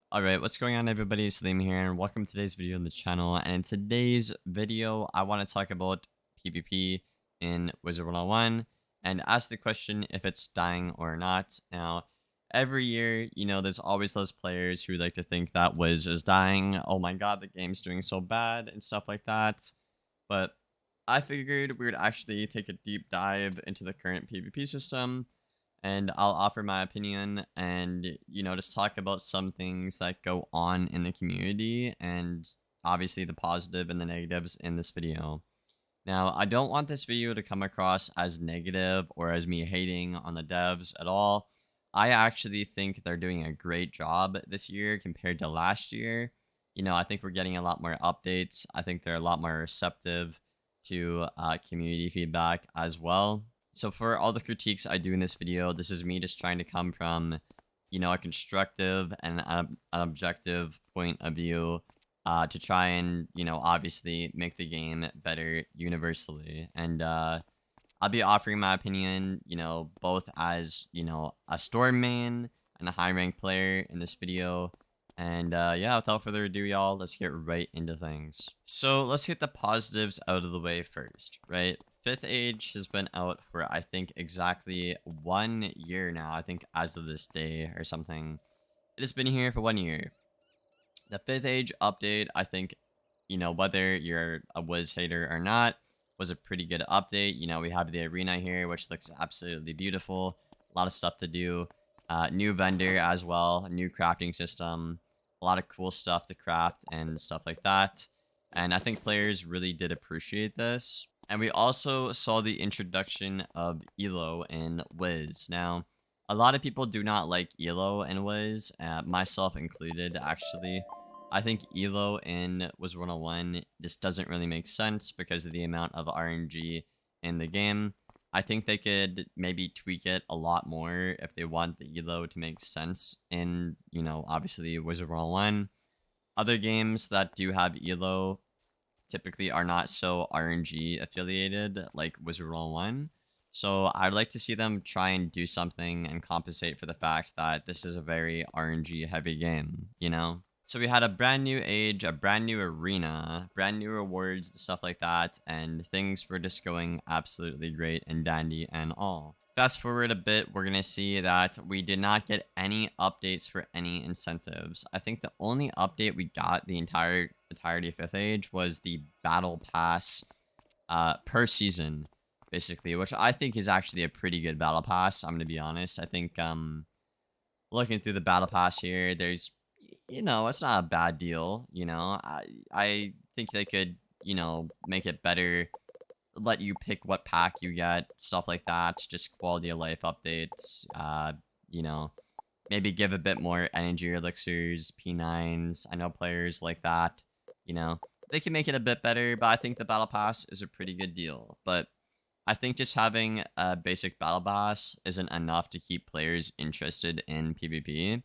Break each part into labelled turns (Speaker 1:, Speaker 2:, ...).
Speaker 1: Alright, what's going on everybody? It's Liam here and welcome to today's video on the channel. And in today's video, I want to talk about PvP in Wizard101 and ask the question if it's dying or not. Now, every year, there's always those players who like to think that Wiz is dying. Oh my god, the game's doing so bad and stuff like that. But I figured we would actually take a deep dive into the current PvP system and I'll offer my opinion and just talk about some things that go on in the community and obviously the positive and the negatives in this video. Now, I don't want this video to come across as negative or as me hating on the devs at all. I actually think they're doing a great job this year compared to last year. I think we're getting a lot more updates. I think they're a lot more receptive to community feedback as well. So for all the critiques I do in this video, this is me just trying to come from, a constructive and an objective point of view to try and, obviously make the game better universally. And I'll be offering my opinion, both as, a storm main and a high rank player in this video. And yeah, without further ado, y'all, let's get right into things. So let's get the positives out of the way first, right? Fifth Age has been out for, I think, exactly 1 year now. I think as of this day or something. It has been here for 1 year. The Fifth Age update, I think, whether you're a Wiz hater or not, was a pretty good update. We have the arena here, which looks absolutely beautiful. A lot of stuff to do. New vendor as well. New crafting system. A lot of cool stuff to craft and stuff like that. And I think players really did appreciate this. And we also saw the introduction of Elo in Wiz. Now, a lot of people do not like Elo in Wiz, myself included, actually. I think Elo in Wiz 101 just doesn't really make sense because of the amount of RNG in the game. I think they could maybe tweak it a lot more if they want the Elo to make sense in, obviously Wizard 101. Other games that do have Elo typically are not so RNG affiliated like Wizard 101. So I'd like to see them try and do something and compensate for the fact that this is a very RNG heavy game, So we had a brand new age, a brand new arena, brand new rewards, stuff like that, and things were just going absolutely great and dandy and all. Fast forward a bit, we're going to see that we did not get any updates for any incentives. I think the only update we got the entirety of 5th Age was the Battle Pass per season, basically, which I think is actually a pretty good Battle Pass, I'm going to be honest. I think looking through the Battle Pass here, there's, it's not a bad deal, I think they could, make it better, let you pick what pack you get, stuff like that, just quality of life updates, maybe give a bit more energy elixirs, P9s. I know players like that, they can make it a bit better, but I think the battle pass is a pretty good deal. But I think just having a basic battle pass isn't enough to keep players interested in PvP.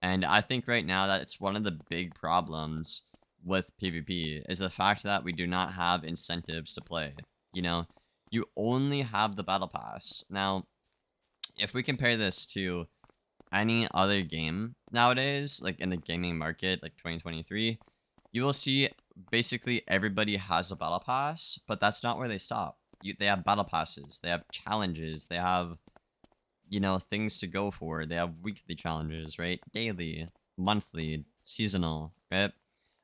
Speaker 1: And I think right now that it's one of the big problems with PvP is the fact that we do not have incentives to play. You only have the battle pass. Now, if we compare this to any other game nowadays, like in the gaming market, like 2023, you will see basically everybody has a battle pass, but that's not where they stop. They have battle passes, they have challenges, they have, things to go for. They have weekly challenges, right? Daily, monthly, seasonal, right?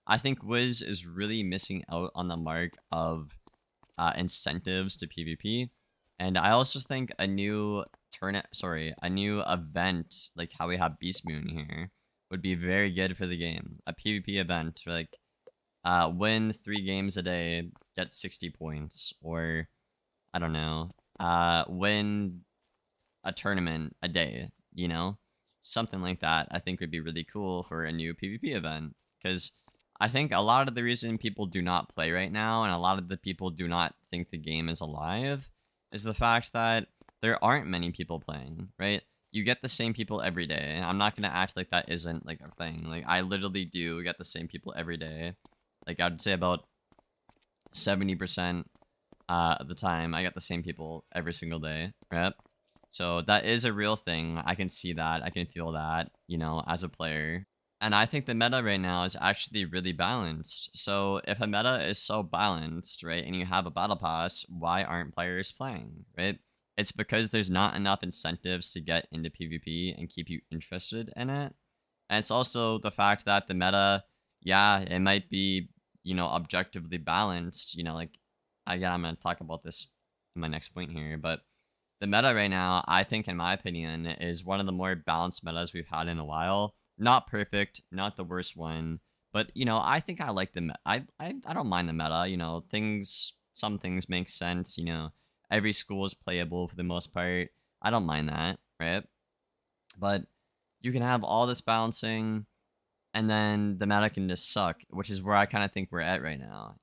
Speaker 1: I think Wiz is really missing out on the mark of incentives to PvP, and I also think a new event like how we have Beast Moon here would be very good for the game. A PvP event, like win 3 games a day, get 60 points, or I don't know, win a tournament a day, something like that. I think would be really cool for a new PvP event, because I think a lot of the reason people do not play right now, and a lot of the people do not think the game is alive, is the fact that there aren't many people playing, right? You get the same people every day. I'm not going to act like that isn't, like, a thing. Like, I literally do get the same people every day. Like, I'd say about 70% of the time, I get the same people every single day, right? So that is a real thing. I can see that. I can feel that, as a player. And I think the meta right now is actually really balanced. So if a meta is so balanced, right, and you have a battle pass, why aren't players playing, right? It's because there's not enough incentives to get into PvP and keep you interested in it. And it's also the fact that the meta, yeah, it might be, objectively balanced, like, again, I'm going to talk about this in my next point here, but the meta right now, I think, in my opinion, is one of the more balanced metas we've had in a while. Not perfect, not the worst one, but I think I like the I don't mind the meta. Some things make sense. Every school is playable for the most part. I don't mind that, right? But you can have all this balancing, and then the meta can just suck, which is where I kind of think we're at right now.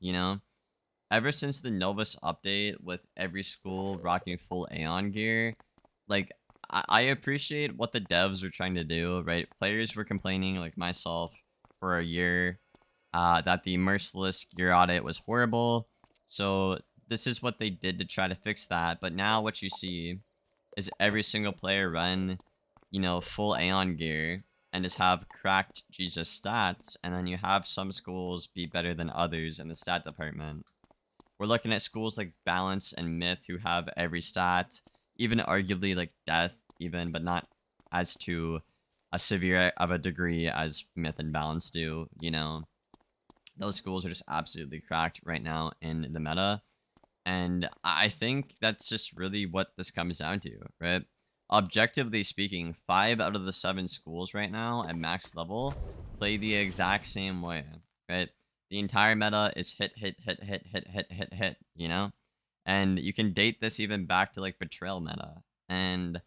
Speaker 1: Ever since the Novus update with every school rocking full Aeon gear, like, I appreciate what the devs were trying to do, right? Players were complaining, like myself, for a year, that the merciless gear audit was horrible. So this is what they did to try to fix that. But now what you see is every single player run, full Aeon gear and just have cracked Jesus stats. And then you have some schools be better than others in the stat department. We're looking at schools like Balance and Myth who have every stat, even arguably like Death, even, but not as to a severe of a degree as Myth and Balance do. Those schools are just absolutely cracked right now in the meta. And I think that's just really what this comes down to, right? Objectively speaking, 5 out of the 7 schools right now at max level play the exact same way, right? The entire meta is hit, hit, hit, hit, hit, hit, hit, hit. And you can date this even back to like Betrayal meta. And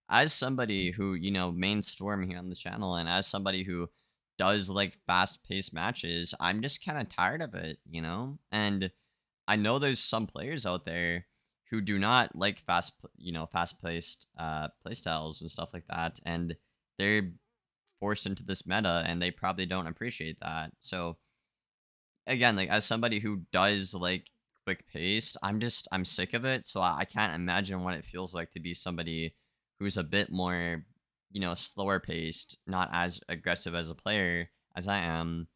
Speaker 1: as somebody who, main Storm here on the channel, and as somebody who does like fast-paced matches, I'm just kind of tired of it. And I know there's some players out there who do not like fast-paced playstyles and stuff like that, and they're forced into this meta, and they probably don't appreciate that. So again, like, as somebody who does like quick paced, I'm sick of it. So I can't imagine what it feels like to be somebody who's a bit more, slower paced, not as aggressive as a player as I am,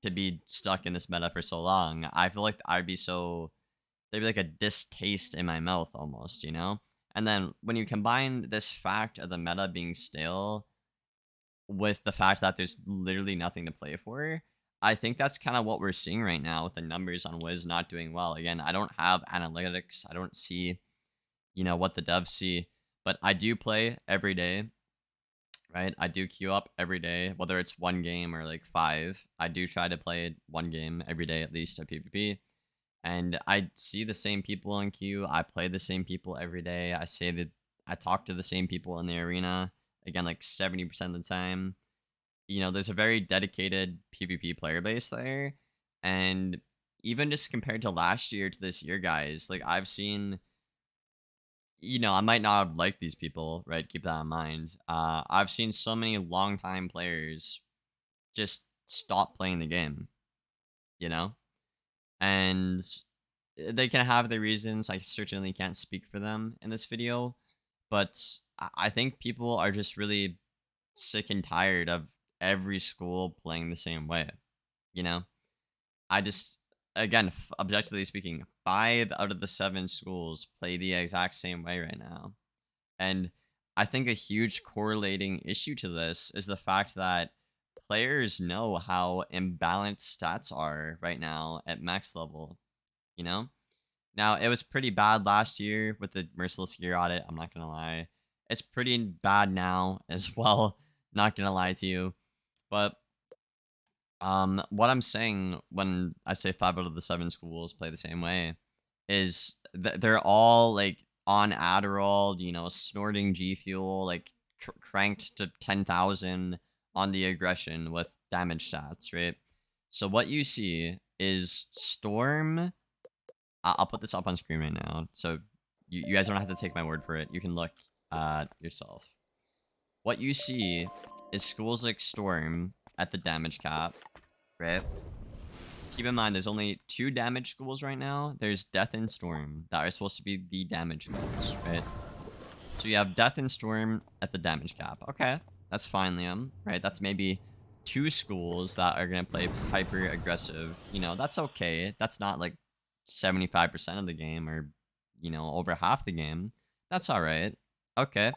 Speaker 1: to be stuck in this meta for so long. I feel like there'd be like a distaste in my mouth almost. And then when you combine this fact of the meta being stale with the fact that there's literally nothing to play for, I think that's kind of what we're seeing right now with the numbers on Wiz not doing well. Again, I don't have analytics. I don't see, what the devs see, but I do play every day, right? I do queue up every day, whether it's one game or like 5. I do try to play one game every day at least at PvP. And I see the same people in queue. I play the same people every day. I talk to the same people in the arena. Again, like 70% of the time. There's a very dedicated PvP player base there. And even just compared to last year to this year, guys, like, I've seen, I might not have liked these people, right? Keep that in mind. I've seen so many longtime players just stop playing the game, you know? And they can have their reasons. I certainly can't speak for them in this video. But I think people are just really sick and tired of every school playing the same way. You know, I just, again, objectively speaking, 5 out of the 7 schools play the exact same way right now. And I think a huge correlating issue to this is the fact that players know how imbalanced stats are right now at max level. Now, it was pretty bad last year with the merciless gear audit. I'm not going to lie. It's pretty bad now as well. Not going to lie to you. But what I'm saying when I say 5 out of the 7 schools play the same way is they're all like on Adderall, snorting G Fuel, like cranked to 10,000 on the aggression with damage stats, right? So what you see is Storm. I'll put this up on screen right now, so you guys don't have to take my word for it. You can look yourself. What you see is schools like Storm at the damage cap, right? Keep in mind, there's only 2 damage schools right now. There's Death and Storm that are supposed to be the damage schools, right? So you have Death and Storm at the damage cap. Okay, that's fine, Liam, right? That's maybe two schools that are going to play hyper aggressive, you know, that's okay. That's not like 75% of the game or, you know, over half the game. That's all right. Okay.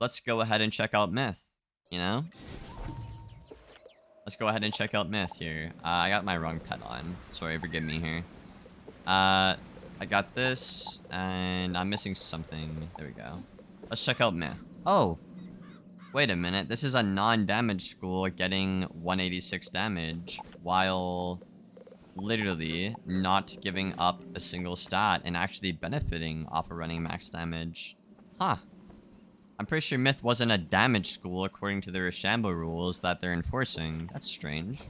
Speaker 1: Let's go ahead and check out Myth, you know? Let's go ahead and check out Myth here. I got my wrong pet on. Sorry, forgive me here. I got this, and I'm missing something. There we go. Let's check out Myth. Oh, wait a minute. This is a non-damage school getting 186 damage while literally not giving up a single stat and actually benefiting off of running max damage. Huh. I'm pretty sure Myth wasn't a damage school according to the Rochambeau rules that they're enforcing. That's strange.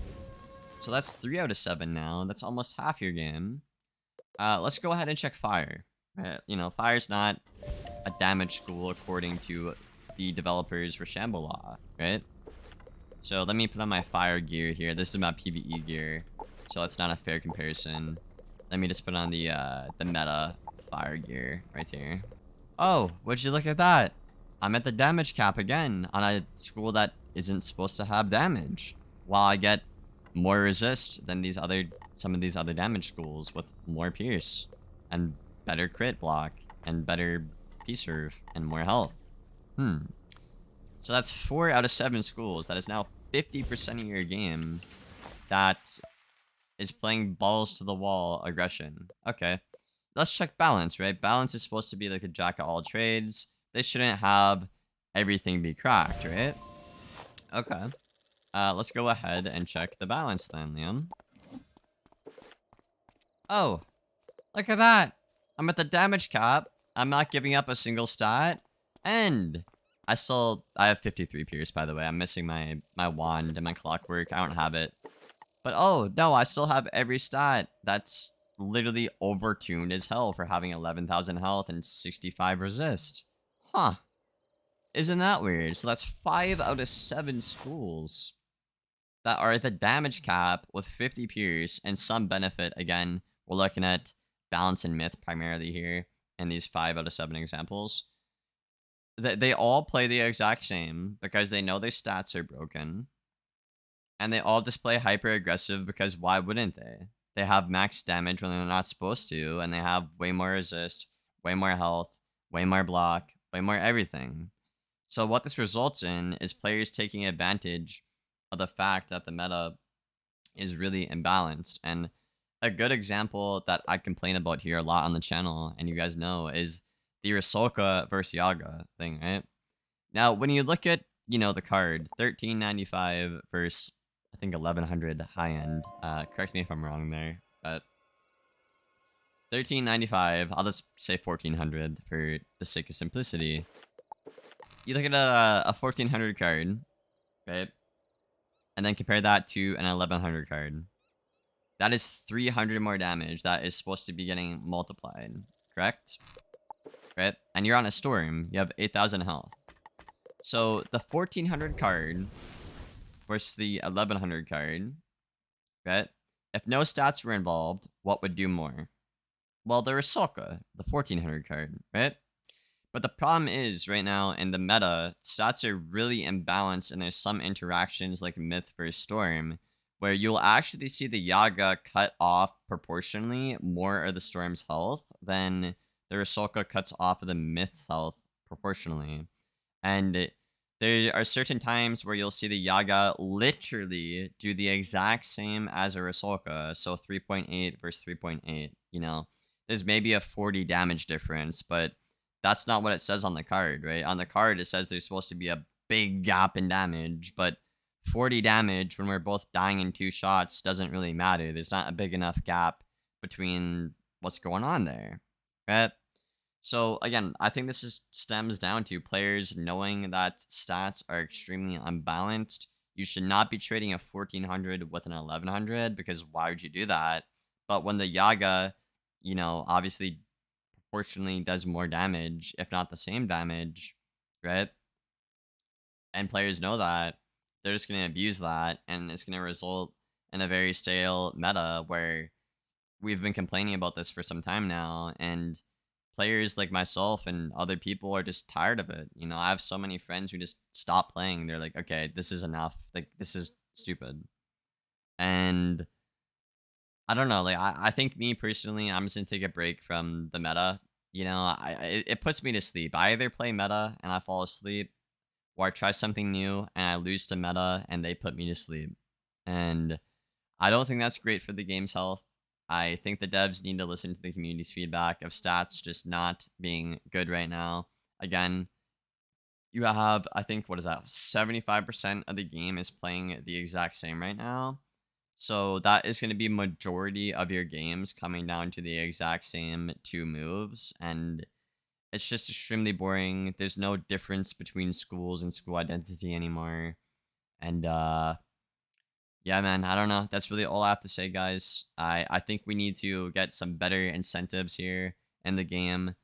Speaker 1: So that's 3 out of 7 now. That's almost half your game. Let's go ahead and check Fire. You know, Fire's not a damage school according to the developer's Rochambeau law, right? So let me put on my Fire gear here. This is my PvE gear, so that's not a fair comparison. Let me just put on the meta Fire gear right here. Oh, would you look at that? I'm at the damage cap again on a school that isn't supposed to have damage, while I get more resist than some of these other damage schools with more pierce and better crit block and better P-serve and more health. So that's 4 out of 7 schools. That is now 50% of your game that is playing balls to the wall aggression. Okay, let's check balance, right? Balance is supposed to be like a jack of all trades. They shouldn't have everything be cracked, right? Okay. Let's go ahead and check the balance then, Liam. Oh, look at that. I'm at the damage cap. I'm not giving up a single stat. And I have 53 pierce, by the way. I'm missing my wand and my clockwork. I don't have it. But oh, no, I still have every stat. That's literally overtuned as hell for having 11,000 health and 65 resist. Huh. Isn't that weird? So that's 5 out of 7 schools that are at the damage cap with 50 pierce and some benefit. Again, we're looking at balance and myth primarily here in these 5 out of 7 examples. They all play the exact same because they know their stats are broken. And they all display hyper aggressive because why wouldn't they? They have max damage when they're not supposed to, and they have way more resist, way more health, way more block, way more everything. So what this results in is players taking advantage of the fact that the meta is really imbalanced. And a good example that I complain about here a lot on the channel, and you guys know, is the Rusalka versus Yaga thing, right? Now, when you look at, you know, the card, 1395 versus, I think, 1100 high-end. Correct me if I'm wrong there, but 1395, I'll just say 1400 for the sake of simplicity. You look at a 1400 card, right? And then compare that to an 1100 card. That is 300 more damage that is supposed to be getting multiplied, correct? Right? And you're on a storm. You have 8,000 health. So the 1400 card versus the 1100 card, right? If no stats were involved, what would do more? Well, there is Rusalka, the 1400 card, right? But the problem is, right now, in the meta, stats are really imbalanced, and there's some interactions like Myth versus Storm, where you'll actually see the Yaga cut off proportionally more of the Storm's health than the Rusalka cuts off of the Myth's health proportionally. And there are certain times where you'll see the Yaga literally do the exact same as a Rusalka, so 3.8 versus 3.8, you know. There's maybe a 40 damage difference, but that's not what it says on the card, right? On the card, it says there's supposed to be a big gap in damage, but 40 damage when we're both dying in 2 shots doesn't really matter. There's not a big enough gap between what's going on there, right? So again, I think this stems down to players knowing that stats are extremely unbalanced. You should not be trading a 1400 with an 1100 because why would you do that? But when the Yaga, you know, obviously proportionally does more damage, if not the same damage, right? And players know that, they're just going to abuse that, and it's going to result in a very stale meta where we've been complaining about this for some time now, and players like myself and other people are just tired of it. You know, I have so many friends who just stop playing. They're like, okay, this is enough. Like, this is stupid. And I don't know, like I think me personally, I'm just gonna take a break from the meta. You know, it puts me to sleep. I either play meta and I fall asleep, or I try something new and I lose to meta and they put me to sleep. And I don't think that's great for the game's health. I think the devs need to listen to the community's feedback of stats just not being good right now. Again, you have, I think, what is that? 75% of the game is playing the exact same right now. So that is going to be majority of your games coming down to the exact same two moves. And it's just extremely boring. There's no difference between schools and school identity anymore. And yeah, man, I don't know. That's really all I have to say, guys. I think we need to get some better incentives here in the game.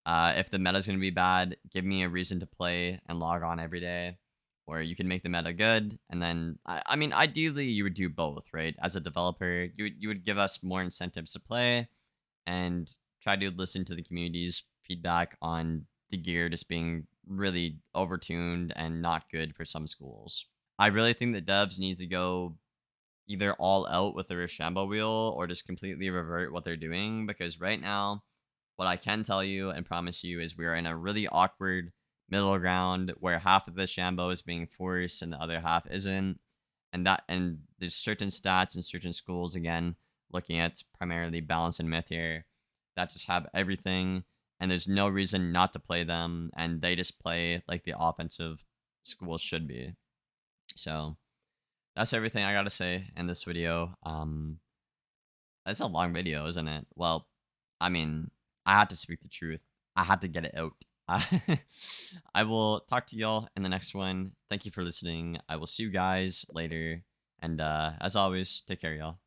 Speaker 1: If the meta's gonna be bad, give me a reason to play and log on every day. Or you can make the meta good, and then I mean, ideally you would do both, right? As a developer, you would give us more incentives to play, and try to listen to the community's feedback on the gear just being really overtuned and not good for some schools. I really think that devs need to go either all out with the Rochambeau wheel or just completely revert what they're doing, because right now, what I can tell you and promise you is we are in a really awkward middle ground where half of the Shambo is being forced and the other half isn't. And there's certain stats in certain schools, again, looking at primarily balance and myth here, that just have everything, and there's no reason not to play them, and they just play like the offensive schools should be. So that's everything I gotta say in this video. It's a long video, isn't it? Well, I mean, I had to speak the truth. I had to get it out. I will talk to y'all in the next one. Thank you for listening. I will see you guys later. And as always, take care, y'all.